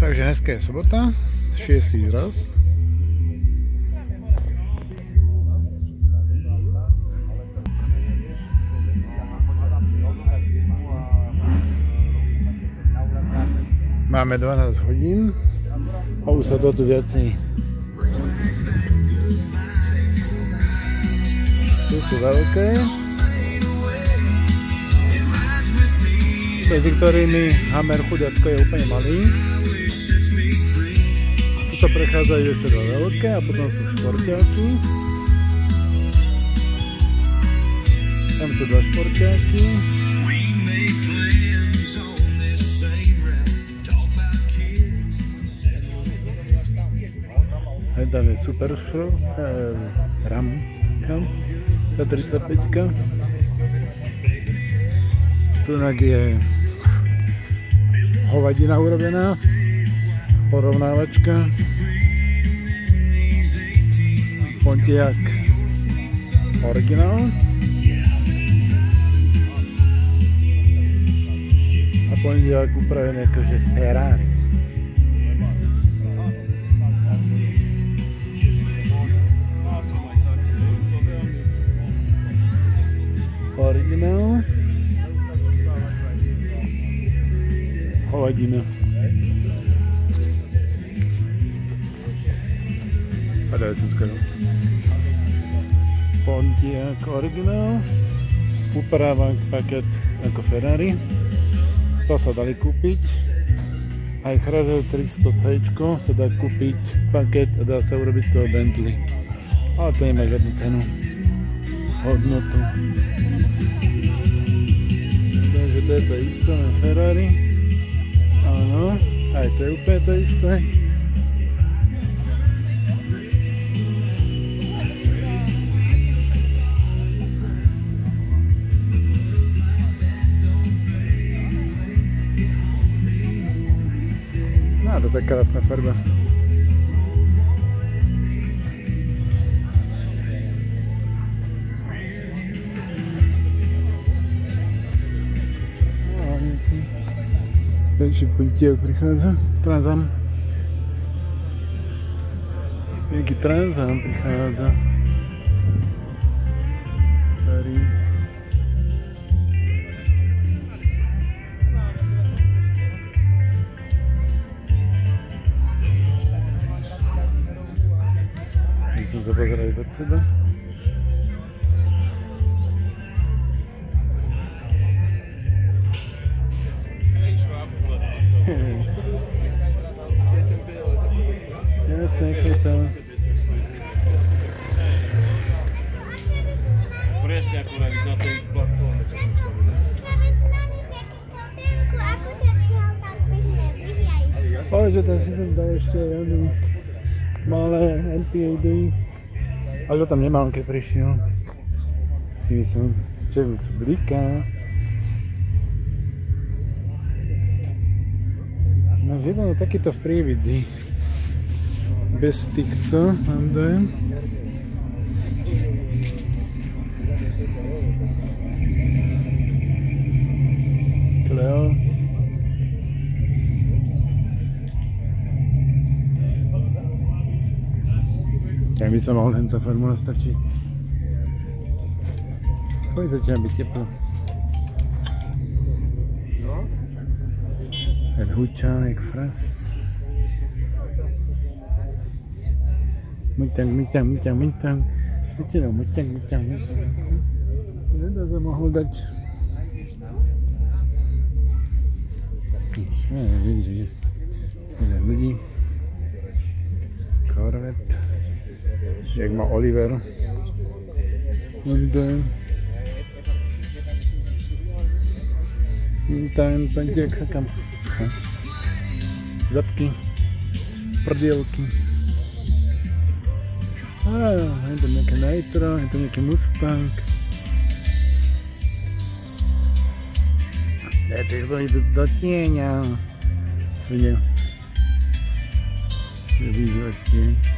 Takže dneska je sobota, 6. raz. Máme 12 hodín a už sa to tu viacej. Tu sú veľké, medzi ktorými Hammer chuďatko je úplne malý. Tu sa prechádzajú ešte dva veľké a potom sú športiaky. Tam sú dva športiaky. Tam je super ramka, tá 35-ka. Tunak je hovadina urobená, porovnávačka, Pontiac originál a Pontiac upravený akože Ferrari. Originál hovadina. Padajúcka. Pontiac originál, upravávaný paket ako Ferrari. To sa dali kúpiť. Aj Chrysler 300C sa dá kúpiť paket a dá sa urobiť z toho Bentley. Ale to nemá žiadnu cenu, hodnotu. Takže to je to isté na Ferrari. Áno, aj to je úplne to isté. No, to je krásna farba. Takže Pontiac prichádza, Transam. Nejaký Transam prichádza. Starý. Když som sa pozeral pod seba. Jasné, chytám. Presne akurát na tej platforme. Ale že tam si som dal ešte random malé NPAD. Ale to tam nemám, keď prišiel. Si myslím, že mi to bliká. No, že jeden je takýto v prívidzi. Bez týchto, mám dojem. Cleo. Tak by sa mal tento formula stačiť. Chodí začína byť teplo. Ten hučán, jak fras. Myťang. Vyčenou myťang. Nedá sa mohol dať. Vidíš, jeden ľudí. Corvette. Jak má Oliver. Ten Pontiac sa kam. Zadky. Prdielky. Je to nejaké Nitro, je to nejaký Mustang. Týchto idú do tieňa. Svine. Vyžívať tieň.